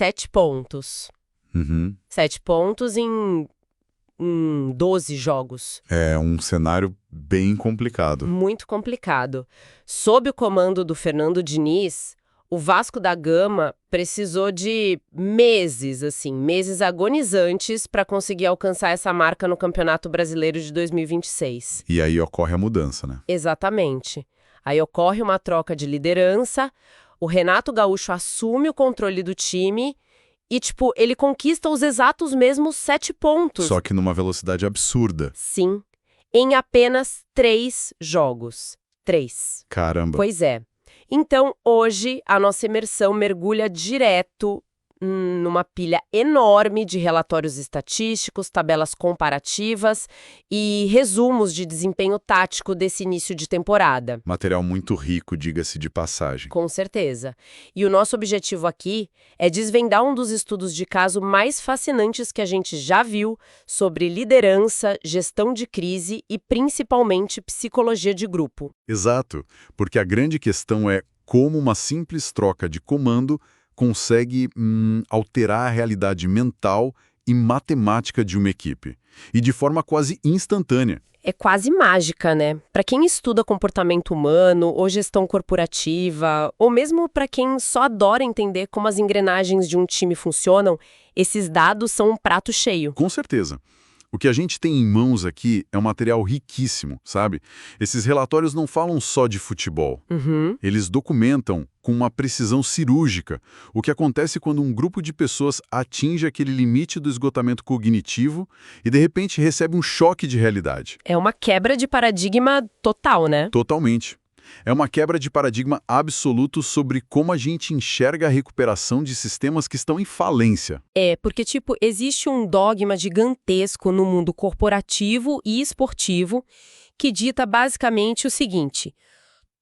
7 pontos. Uhum. 7 pontos em 12 jogos. É um cenário bem complicado. Muito complicado. Sob o comando do Fernando Diniz, o Vasco da Gama precisou de meses, meses agonizantes para conseguir alcançar essa marca no Campeonato Brasileiro de 2026. E aí ocorre a mudança, né? Exatamente. Aí ocorre uma troca de liderança, o Renato Gaúcho assume o controle do time e, ele conquista os exatos mesmos 7 pontos. Só que numa velocidade absurda. Sim, em apenas 3 jogos. 3. Caramba. Pois é. Então, hoje, a nossa imersão mergulha direto numa pilha enorme de relatórios estatísticos, tabelas comparativas e resumos de desempenho tático desse início de temporada. Material muito rico, diga-se de passagem. Com certeza. E o nosso objetivo aqui é desvendar um dos estudos de caso mais fascinantes que a gente já viu sobre liderança, gestão de crise e, principalmente, psicologia de grupo. Exato, porque a grande questão é como uma simples troca de comando consegue alterar a realidade mental e matemática de uma equipe. E de forma quase instantânea. É quase mágica, né? Para quem estuda comportamento humano ou gestão corporativa, ou mesmo para quem só adora entender como as engrenagens de um time funcionam, esses dados são um prato cheio. Com certeza. O que a gente tem em mãos aqui é um material riquíssimo, sabe? Esses relatórios não falam só de futebol. Eles documentam com uma precisão cirúrgica o que acontece quando um grupo de pessoas atinge aquele limite do esgotamento cognitivo e, de repente, recebe um choque de realidade. É uma quebra de paradigma total, né? Totalmente. É uma quebra de paradigma absoluto sobre como a gente enxerga a recuperação de sistemas que estão em falência. É, porque, existe um dogma gigantesco no mundo corporativo e esportivo que dita basicamente o seguinte: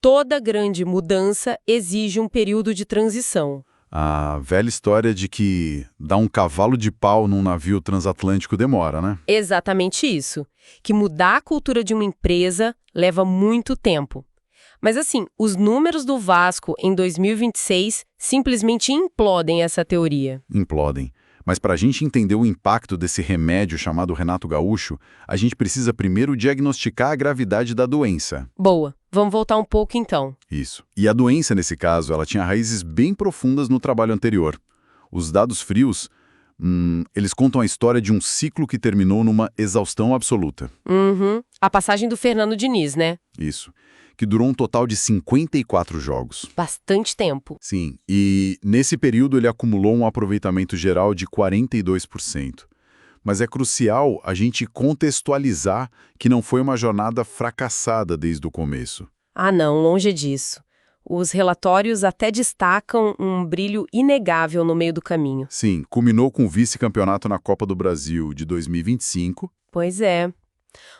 toda grande mudança exige um período de transição. A velha história de que dar um cavalo de pau num navio transatlântico demora, né? Exatamente isso. Que mudar a cultura de uma empresa leva muito tempo. Mas os números do Vasco em 2026 simplesmente implodem essa teoria. Implodem. Mas para a gente entender o impacto desse remédio chamado Renato Gaúcho, a gente precisa primeiro diagnosticar a gravidade da doença. Boa, vamos voltar um pouco então. Isso. E a doença, nesse caso, ela tinha raízes bem profundas no trabalho anterior. Os dados frios, eles contam a história de um ciclo que terminou numa exaustão absoluta. A passagem do Fernando Diniz, né? Isso. Que durou um total de 54 jogos. Bastante tempo. Sim, e nesse período ele acumulou um aproveitamento geral de 42%. Mas é crucial a gente contextualizar que não foi uma jornada fracassada desde o começo. Ah, não, longe disso. Os relatórios até destacam um brilho inegável no meio do caminho. Sim, culminou com o vice-campeonato na Copa do Brasil de 2025. Pois é.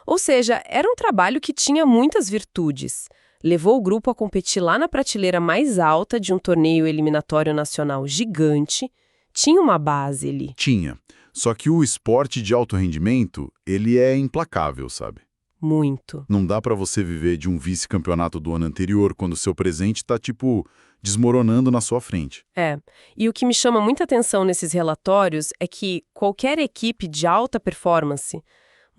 Ou seja, era um trabalho que tinha muitas virtudes. Levou o grupo a competir lá na prateleira mais alta de um torneio eliminatório nacional gigante. Tinha uma base ali. Tinha. Só que o esporte de alto rendimento, ele é implacável, sabe? Muito. Não dá pra você viver de um vice-campeonato do ano anterior quando o seu presente tá, desmoronando na sua frente. É. E o que me chama muita atenção nesses relatórios é que qualquer equipe de alta performance,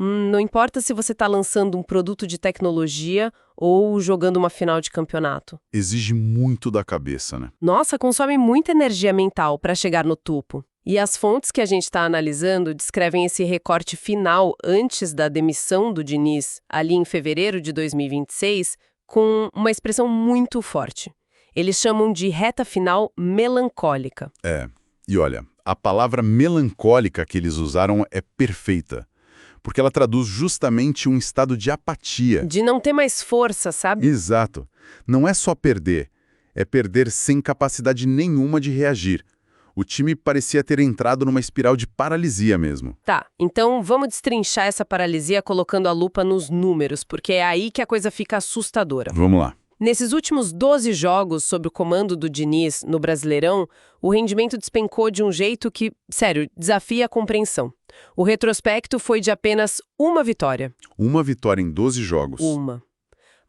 não importa se você está lançando um produto de tecnologia ou jogando uma final de campeonato. Exige muito da cabeça, né? Nossa, consome muita energia mental para chegar no topo. E as fontes que a gente está analisando descrevem esse recorte final antes da demissão do Diniz, ali em fevereiro de 2026, com uma expressão muito forte. Eles chamam de reta final melancólica. É. E olha, a palavra melancólica que eles usaram é perfeita. Porque ela traduz justamente um estado de apatia. De não ter mais força, sabe? Exato. Não é só perder, é perder sem capacidade nenhuma de reagir. O time parecia ter entrado numa espiral de paralisia mesmo. Tá, então vamos destrinchar essa paralisia colocando a lupa nos números, porque é aí que a coisa fica assustadora. Vamos lá. Nesses últimos 12 jogos sob o comando do Diniz no Brasileirão, o rendimento despencou de um jeito que, sério, desafia a compreensão. O retrospecto foi de apenas uma vitória. Uma vitória em 12 jogos. Uma.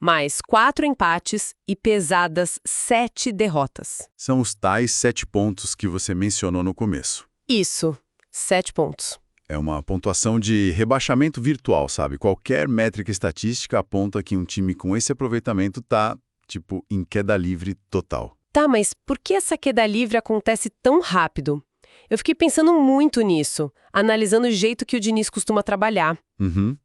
mais 4 empates e pesadas 7 derrotas. São os tais 7 pontos que você mencionou no começo. Isso, 7 pontos. É uma pontuação de rebaixamento virtual, sabe? Qualquer métrica estatística aponta que um time com esse aproveitamento tá, tipo, em queda livre total. Tá, mas por que essa queda livre acontece tão rápido? Eu fiquei pensando muito nisso, analisando o jeito que o Diniz costuma trabalhar. Uhum.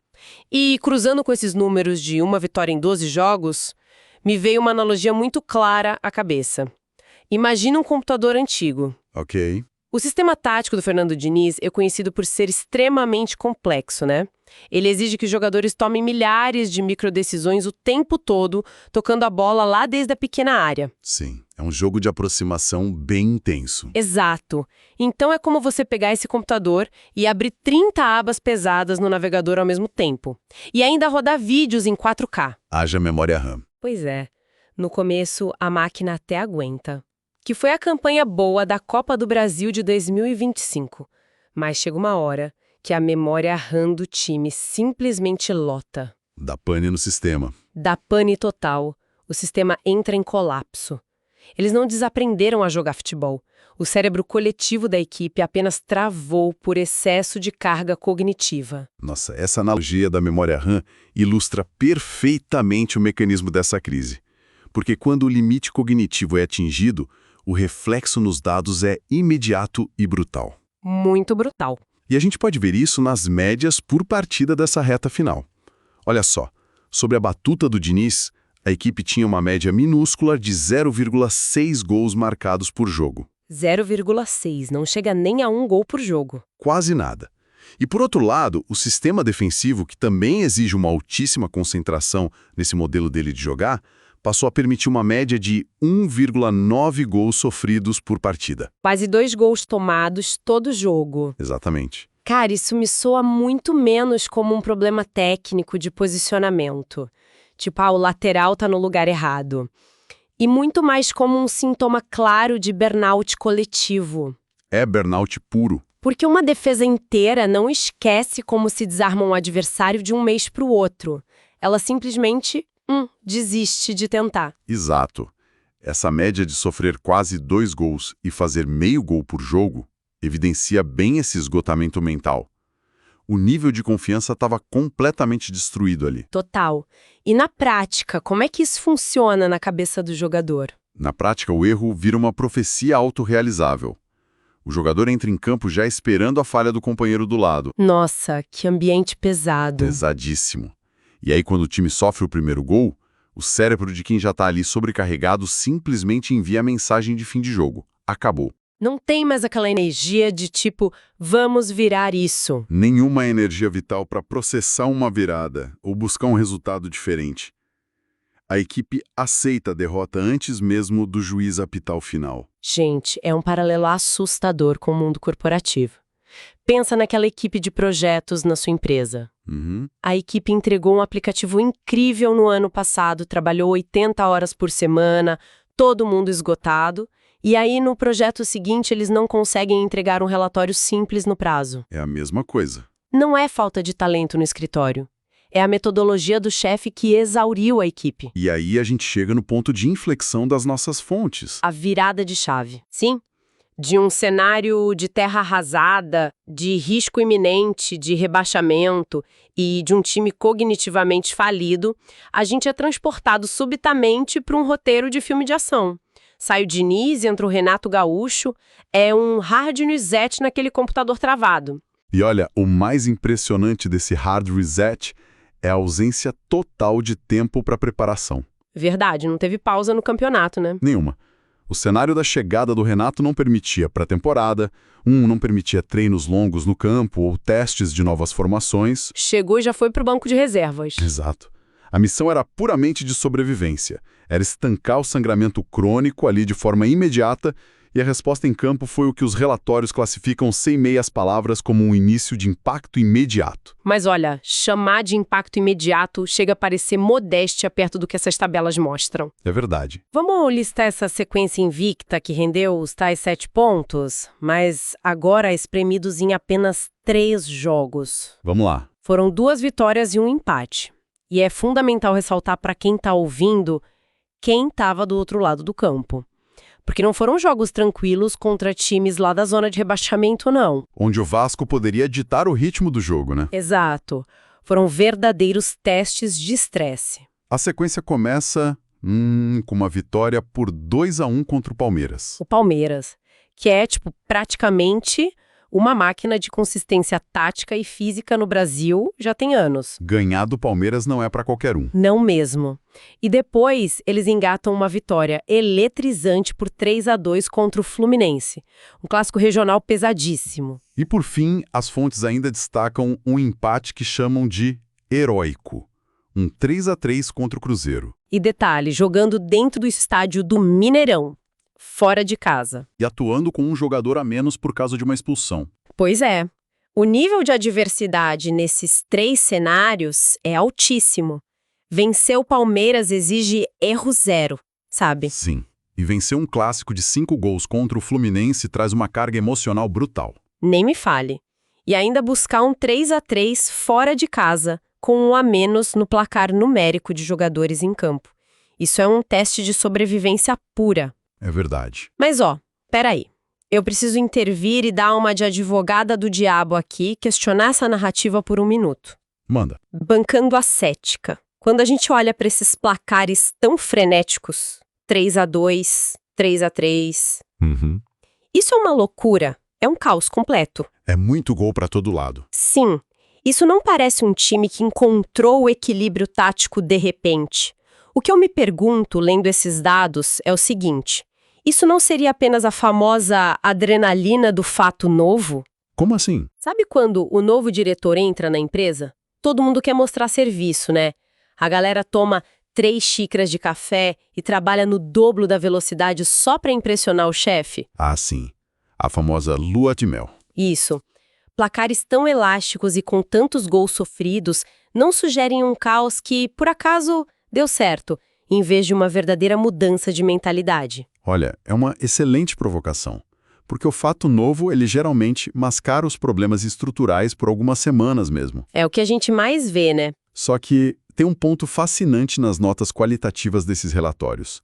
E cruzando com esses números de uma vitória em 12 jogos, me veio uma analogia muito clara à cabeça. Imagina um computador antigo. Ok. O sistema tático do Fernando Diniz é conhecido por ser extremamente complexo, né? Ele exige que os jogadores tomem milhares de microdecisões o tempo todo, tocando a bola lá desde a pequena área. Sim, é um jogo de aproximação bem intenso. Exato. Então é como você pegar esse computador e abrir 30 abas pesadas no navegador ao mesmo tempo. E ainda rodar vídeos em 4K. Haja memória RAM. Pois é. No começo, a máquina até aguenta. Que foi a campanha boa da Copa do Brasil de 2025. Mas chega uma hora que a memória RAM do time simplesmente lota. Dá pane no sistema. Dá pane total. O sistema entra em colapso. Eles não desaprenderam a jogar futebol. O cérebro coletivo da equipe apenas travou por excesso de carga cognitiva. Nossa, essa analogia da memória RAM ilustra perfeitamente o mecanismo dessa crise. Porque quando o limite cognitivo é atingido, o reflexo nos dados é imediato e brutal. Muito brutal. E a gente pode ver isso nas médias por partida dessa reta final. Olha só, sobre a batuta do Diniz, a equipe tinha uma média minúscula de 0,6 gols marcados por jogo. 0,6, não chega nem a 1 gol por jogo. Quase nada. E por outro lado, o sistema defensivo, que também exige uma altíssima concentração nesse modelo dele de jogar, passou a permitir uma média de 1,9 gols sofridos por partida. Quase 2 gols tomados todo jogo. Exatamente. Cara, isso me soa muito menos como um problema técnico de posicionamento. Tipo, o lateral tá no lugar errado. E muito mais como um sintoma claro de burnout coletivo. É burnout puro. Porque uma defesa inteira não esquece como se desarma um adversário de um mês para o outro. Ela simplesmente desiste de tentar. Exato. Essa média de sofrer quase 2 gols e fazer meio gol por jogo evidencia bem esse esgotamento mental. O nível de confiança estava completamente destruído ali. Total. E na prática, como é que isso funciona na cabeça do jogador? Na prática, o erro vira uma profecia autorrealizável. O jogador entra em campo já esperando a falha do companheiro do lado. Nossa, que ambiente pesado. Pesadíssimo. E aí, quando o time sofre o primeiro gol, o cérebro de quem já está ali sobrecarregado simplesmente envia a mensagem de fim de jogo. Acabou. Não tem mais aquela energia de tipo, vamos virar isso. Nenhuma energia vital para processar uma virada ou buscar um resultado diferente. A equipe aceita a derrota antes mesmo do juiz apitar o final. Gente, é um paralelo assustador com o mundo corporativo. Pensa naquela equipe de projetos na sua empresa. A equipe entregou um aplicativo incrível no ano passado, trabalhou 80 horas por semana, todo mundo esgotado. E aí, no projeto seguinte, eles não conseguem entregar um relatório simples no prazo. É a mesma coisa. Não é falta de talento no escritório. É a metodologia do chefe que exauriu a equipe. E aí a gente chega no ponto de inflexão das nossas fontes. A virada de chave. Sim. De um cenário de terra arrasada, de risco iminente, de rebaixamento e de um time cognitivamente falido, a gente é transportado subitamente para um roteiro de filme de ação. Sai o Diniz, entra o Renato Gaúcho, é um hard reset naquele computador travado. E olha, o mais impressionante desse hard reset é a ausência total de tempo para preparação. Verdade, não teve pausa no campeonato, né? Nenhuma. O cenário da chegada do Renato não permitia pré-temporada, não permitia treinos longos no campo ou testes de novas formações. Chegou e já foi pro banco de reservas. Exato. A missão era puramente de sobrevivência. Era estancar o sangramento crônico ali de forma imediata, e a resposta em campo foi o que os relatórios classificam sem meias palavras como um início de impacto imediato. Mas olha, chamar de impacto imediato chega a parecer modéstia perto do que essas tabelas mostram. É verdade. Vamos listar essa sequência invicta que rendeu os tais 7 pontos, mas agora espremidos em apenas 3 jogos. Vamos lá. Foram 2 vitórias e 1 empate. E é fundamental ressaltar para quem está ouvindo quem estava do outro lado do campo. Porque não foram jogos tranquilos contra times lá da zona de rebaixamento, não. Onde o Vasco poderia ditar o ritmo do jogo, né? Exato. Foram verdadeiros testes de estresse. A sequência começa com uma vitória por 2-1 contra o Palmeiras. O Palmeiras, que é, praticamente uma máquina de consistência tática e física no Brasil já tem anos. Ganhar do Palmeiras não é para qualquer um. Não mesmo. E depois eles engatam uma vitória eletrizante por 3-2 contra o Fluminense. Um clássico regional pesadíssimo. E por fim, as fontes ainda destacam um empate que chamam de heróico. Um 3-3 contra o Cruzeiro. E detalhe, jogando dentro do estádio do Mineirão, fora de casa. E atuando com um jogador a menos por causa de uma expulsão. Pois é. O nível de adversidade nesses 3 cenários é altíssimo. Vencer o Palmeiras exige erro zero, sabe? Sim. E vencer um clássico de 5 gols contra o Fluminense traz uma carga emocional brutal. Nem me fale. E ainda buscar um 3-3 fora de casa, com um a menos no placar numérico de jogadores em campo. Isso é um teste de sobrevivência pura. É verdade. Mas peraí. Eu preciso intervir e dar uma de advogada do diabo aqui, questionar essa narrativa por um minuto. Manda. Bancando a cética. Quando a gente olha para esses placares tão frenéticos, 3-2, 3-3... Isso é uma loucura. É um caos completo. É muito gol para todo lado. Sim. Isso não parece um time que encontrou o equilíbrio tático de repente. O que eu me pergunto, lendo esses dados, é o seguinte: isso não seria apenas a famosa adrenalina do fato novo? Como assim? Sabe quando o novo diretor entra na empresa? Todo mundo quer mostrar serviço, né? A galera toma 3 xícaras de café e trabalha no dobro da velocidade só para impressionar o chefe? Ah, sim. A famosa lua de mel. Isso. Placares tão elásticos e com tantos gols sofridos não sugerem um caos que, por acaso, deu certo, em vez de uma verdadeira mudança de mentalidade. Olha, é uma excelente provocação. Porque o fato novo, ele geralmente mascara os problemas estruturais por algumas semanas mesmo. É o que a gente mais vê, né? Só que tem um ponto fascinante nas notas qualitativas desses relatórios.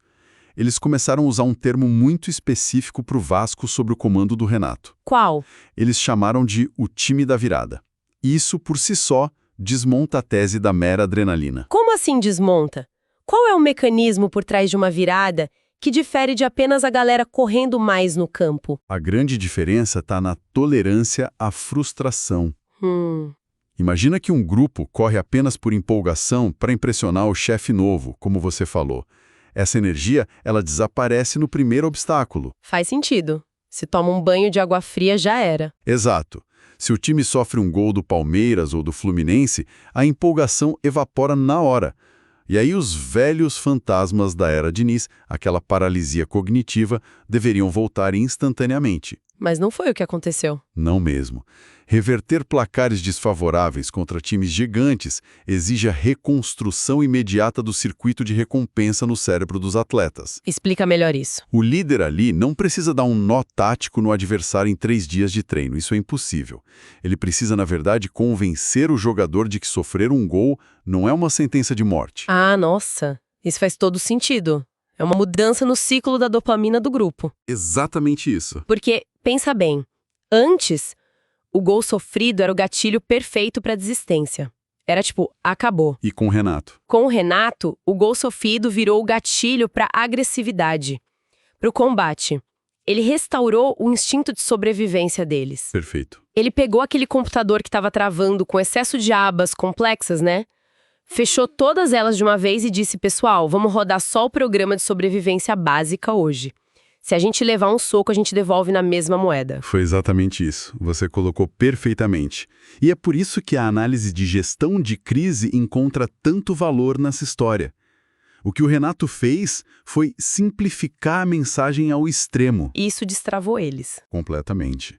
Eles começaram a usar um termo muito específico para o Vasco sob o comando do Renato. Qual? Eles chamaram de o time da virada. E isso, por si só, desmonta a tese da mera adrenalina. Como assim desmonta? Qual é o mecanismo por trás de uma virada que difere de apenas a galera correndo mais no campo? A grande diferença está na tolerância à frustração. Imagina que um grupo corre apenas por empolgação para impressionar o chefe novo, como você falou. Essa energia, ela desaparece no primeiro obstáculo. Faz sentido. Se toma um banho de água fria, já era. Exato. Se o time sofre um gol do Palmeiras ou do Fluminense, a empolgação evapora na hora. E aí os velhos fantasmas da era Diniz, aquela paralisia cognitiva, deveriam voltar instantaneamente. Mas não foi o que aconteceu. Não mesmo. Reverter placares desfavoráveis contra times gigantes exige a reconstrução imediata do circuito de recompensa no cérebro dos atletas. Explica melhor isso. O líder ali não precisa dar um nó tático no adversário em 3 dias de treino, isso é impossível. Ele precisa, na verdade, convencer o jogador de que sofrer um gol não é uma sentença de morte. Ah, nossa. Isso faz todo sentido. É uma mudança no ciclo da dopamina do grupo. Exatamente isso. Porque, pensa bem, antes, o gol sofrido era o gatilho perfeito para a desistência. Era tipo, acabou. E com o Renato? Com o Renato, o gol sofrido virou o gatilho para a agressividade, para o combate. Ele restaurou o instinto de sobrevivência deles. Perfeito. Ele pegou aquele computador que estava travando com excesso de abas complexas, né? Fechou todas elas de uma vez e disse, pessoal, vamos rodar só o programa de sobrevivência básica hoje. Se a gente levar um soco, a gente devolve na mesma moeda. Foi exatamente isso. Você colocou perfeitamente. E é por isso que a análise de gestão de crise encontra tanto valor nessa história. O que o Renato fez foi simplificar a mensagem ao extremo. Isso destravou eles. Completamente.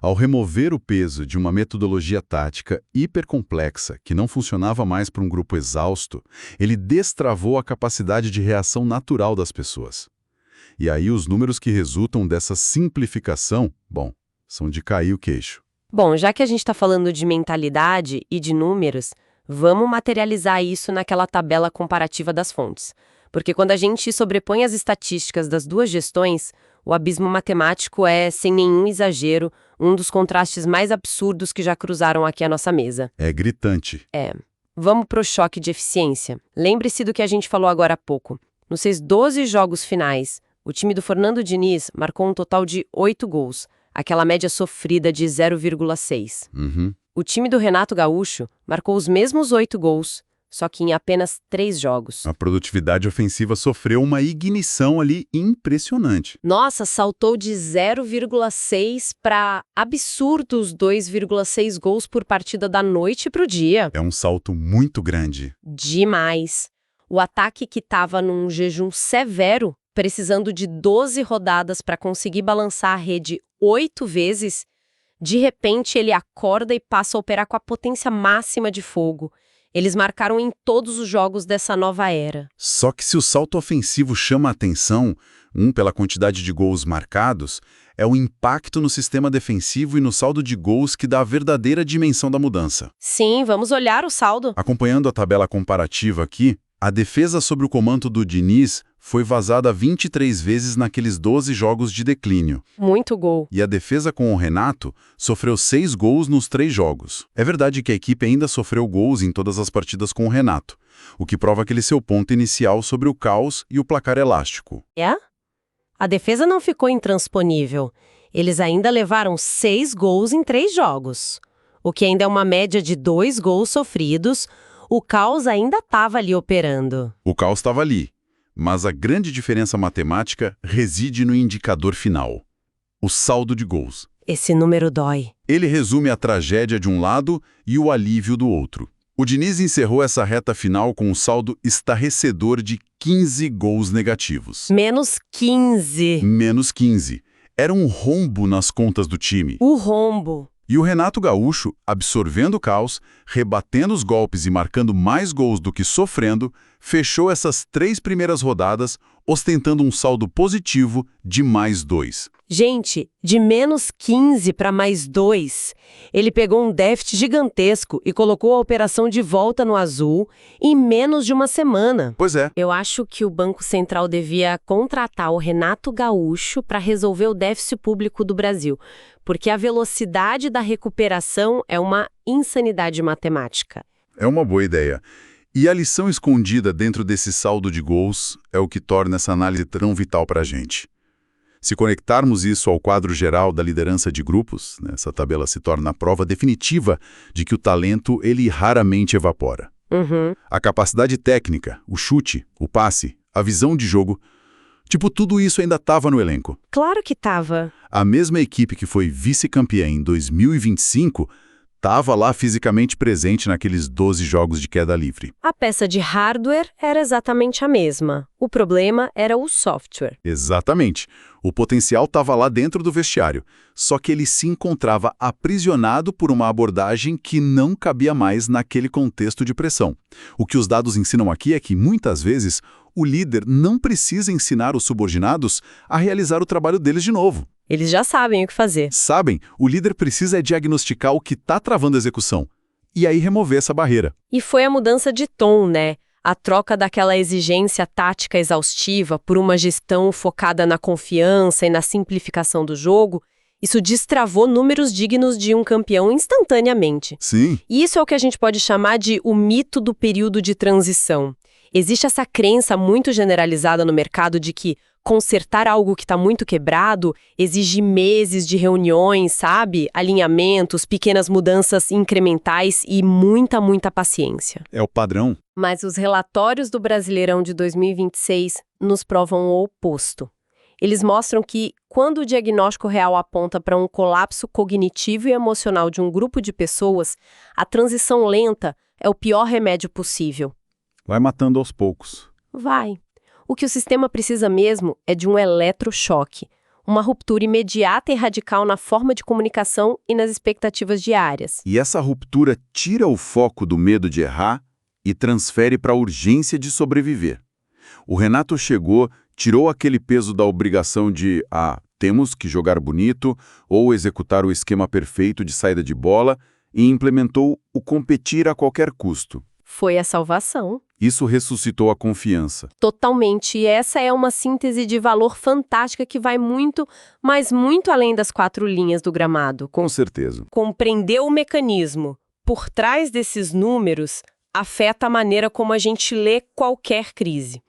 Ao remover o peso de uma metodologia tática hipercomplexa que não funcionava mais para um grupo exausto, ele destravou a capacidade de reação natural das pessoas. E aí os números que resultam dessa simplificação, são de cair o queixo. Bom, já que a gente está falando de mentalidade e de números, Vamos materializar isso naquela tabela comparativa das fontes. Porque quando a gente sobrepõe as estatísticas das duas gestões, o abismo matemático é, sem nenhum exagero, um dos contrastes mais absurdos que já cruzaram aqui a nossa mesa. É gritante. Vamos pro choque de eficiência. Lembre-se do que a gente falou agora há pouco. Nos seus 12 jogos finais, o time do Fernando Diniz marcou um total de 8 gols, aquela média sofrida de 0,6. O time do Renato Gaúcho marcou os mesmos 8 gols, só que em apenas 3 jogos. A produtividade ofensiva sofreu uma ignição ali impressionante. Nossa, saltou de 0,6 para absurdos 2,6 gols por partida da noite pro dia. É um salto muito grande. Demais. O ataque que estava num jejum severo, precisando de 12 rodadas para conseguir balançar a rede 8 vezes, de repente ele acorda e passa a operar com a potência máxima de fogo. Eles marcaram em todos os jogos dessa nova era. Só que se o salto ofensivo chama a atenção, pela quantidade de gols marcados, é o impacto no sistema defensivo e no saldo de gols que dá a verdadeira dimensão da mudança. Sim, vamos olhar o saldo. Acompanhando a tabela comparativa aqui, a defesa sob o comando do Diniz foi vazada 23 vezes naqueles 12 jogos de declínio. Muito gol. E a defesa com o Renato sofreu 6 gols nos 3 jogos. É verdade que a equipe ainda sofreu gols em todas as partidas com o Renato, o que prova aquele seu ponto inicial sobre o caos e o placar elástico. A defesa não ficou intransponível. Eles ainda levaram 6 gols em 3 jogos, o que ainda é uma média de 2 gols sofridos. O caos ainda estava ali operando. O caos estava ali, mas a grande diferença matemática reside no indicador final, o saldo de gols. Esse número dói. Ele resume a tragédia de um lado e o alívio do outro. O Diniz encerrou essa reta final com um saldo estarrecedor de 15 gols negativos. Menos 15. Menos 15. Era um rombo nas contas do time. O rombo. E o Renato Gaúcho, absorvendo o caos, rebatendo os golpes e marcando mais gols do que sofrendo, fechou essas 3 primeiras rodadas ostentando um saldo positivo de mais 2. Gente, de menos 15 para mais 2. Ele pegou um déficit gigantesco e colocou a operação de volta no azul em menos de uma semana. Pois é. Eu acho que o Banco Central devia contratar o Renato Gaúcho para resolver o déficit público do Brasil, porque a velocidade da recuperação é uma insanidade matemática. É uma boa ideia. E a lição escondida dentro desse saldo de gols é o que torna essa análise tão vital para a gente. Se conectarmos isso ao quadro geral da liderança de grupos, essa tabela se torna a prova definitiva de que o talento ele raramente evapora. A capacidade técnica, o chute, o passe, a visão de jogo, tudo isso ainda estava no elenco. Claro que estava. A mesma equipe que foi vice-campeã em 2025 estava lá fisicamente presente naqueles 12 jogos de queda livre. A peça de hardware era exatamente a mesma. O problema era o software. Exatamente. O potencial estava lá dentro do vestiário, só que ele se encontrava aprisionado por uma abordagem que não cabia mais naquele contexto de pressão. O que os dados ensinam aqui é que, muitas vezes, o líder não precisa ensinar os subordinados a realizar o trabalho deles de novo. Eles já sabem o que fazer. Sabem, o líder precisa diagnosticar o que está travando a execução e aí remover essa barreira. E foi a mudança de tom, né? A troca daquela exigência tática exaustiva por uma gestão focada na confiança e na simplificação do jogo, isso destravou números dignos de um campeão instantaneamente. Sim. E isso é o que a gente pode chamar de o mito do período de transição. Existe essa crença muito generalizada no mercado de que consertar algo que está muito quebrado exige meses de reuniões, sabe? Alinhamentos, pequenas mudanças incrementais e muita paciência. É o padrão. Mas os relatórios do Brasileirão de 2026 nos provam o oposto. Eles mostram que, quando o diagnóstico real aponta para um colapso cognitivo e emocional de um grupo de pessoas, a transição lenta é o pior remédio possível. Vai matando aos poucos. Vai. O que o sistema precisa mesmo é de um eletrochoque, uma ruptura imediata e radical na forma de comunicação e nas expectativas diárias. E essa ruptura tira o foco do medo de errar e transfere para a urgência de sobreviver. O Renato chegou, tirou aquele peso da obrigação de, temos que jogar bonito ou executar o esquema perfeito de saída de bola e implementou o competir a qualquer custo. Foi a salvação. Isso ressuscitou a confiança. Totalmente. E essa é uma síntese de valor fantástica que vai muito, mas muito além das 4 linhas do gramado. Com certeza. Compreender o mecanismo por trás desses números afeta a maneira como a gente lê qualquer crise.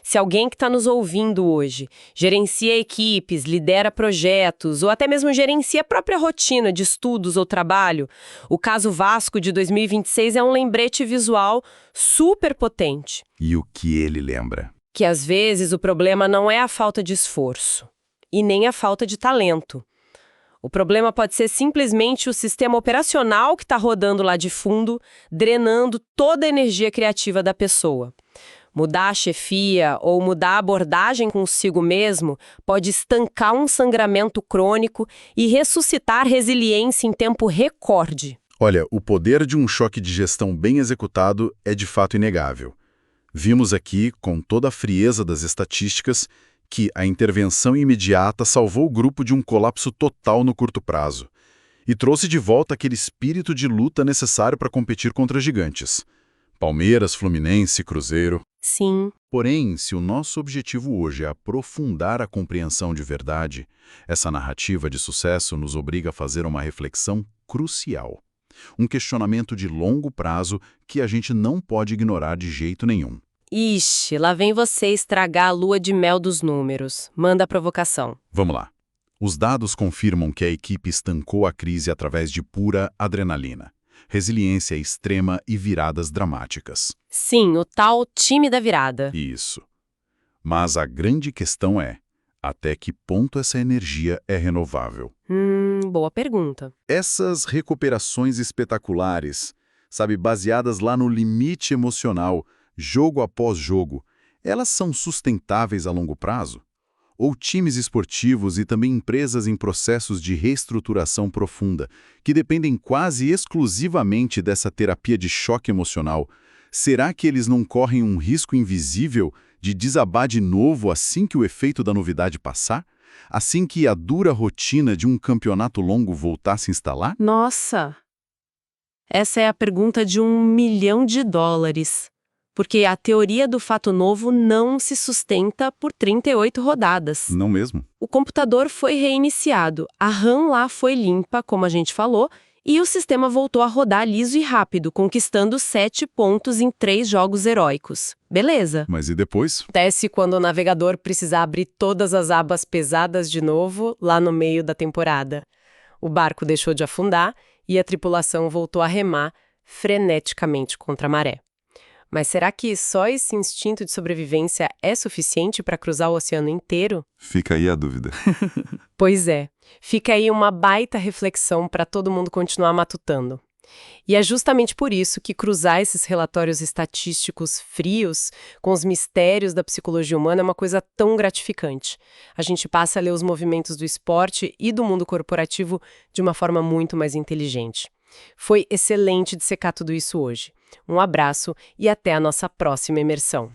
Se alguém que está nos ouvindo hoje gerencia equipes, lidera projetos ou até mesmo gerencia a própria rotina de estudos ou trabalho, o caso Vasco de 2026 é um lembrete visual super potente. E o que ele lembra? Que às vezes o problema não é a falta de esforço e nem a falta de talento. O problema pode ser simplesmente o sistema operacional que está rodando lá de fundo, drenando toda a energia criativa da pessoa. Mudar a chefia ou mudar a abordagem consigo mesmo pode estancar um sangramento crônico e ressuscitar resiliência em tempo recorde. Olha, o poder de um choque de gestão bem executado é de fato inegável. Vimos aqui, com toda a frieza das estatísticas, que a intervenção imediata salvou o grupo de um colapso total no curto prazo e trouxe de volta aquele espírito de luta necessário para competir contra gigantes. Palmeiras, Fluminense, Cruzeiro. Sim. Porém, se o nosso objetivo hoje é aprofundar a compreensão de verdade, essa narrativa de sucesso nos obriga a fazer uma reflexão crucial. Um questionamento de longo prazo que a gente não pode ignorar de jeito nenhum. Ixi, lá vem você estragar a lua de mel dos números. Manda a provocação. Vamos lá. Os dados confirmam que a equipe estancou a crise através de pura adrenalina, resiliência extrema e viradas dramáticas. Sim, o tal time da virada. Isso. Mas a grande questão é, até que ponto essa energia é renovável? Boa pergunta. Essas recuperações espetaculares, baseadas lá no limite emocional, jogo após jogo, elas são sustentáveis a longo prazo? Ou times esportivos e também empresas em processos de reestruturação profunda, que dependem quase exclusivamente dessa terapia de choque emocional, será que eles não correm um risco invisível de desabar de novo assim que o efeito da novidade passar? Assim que a dura rotina de um campeonato longo voltar a se instalar? Nossa! Essa é a pergunta de $1 milhão. Porque a teoria do fato novo não se sustenta por 38 rodadas. Não mesmo. O computador foi reiniciado, a RAM lá foi limpa, como a gente falou, e o sistema voltou a rodar liso e rápido, conquistando 7 pontos em 3 jogos heróicos. Beleza. Mas e depois? Acontece quando o navegador precisar abrir todas as abas pesadas de novo, lá no meio da temporada. O barco deixou de afundar e a tripulação voltou a remar freneticamente contra a maré. Mas será que só esse instinto de sobrevivência é suficiente para cruzar o oceano inteiro? Fica aí a dúvida. Pois é. Fica aí uma baita reflexão para todo mundo continuar matutando. E é justamente por isso que cruzar esses relatórios estatísticos frios com os mistérios da psicologia humana é uma coisa tão gratificante. A gente passa a ler os movimentos do esporte e do mundo corporativo de uma forma muito mais inteligente. Foi excelente dissecar tudo isso hoje. Um abraço e até a nossa próxima imersão.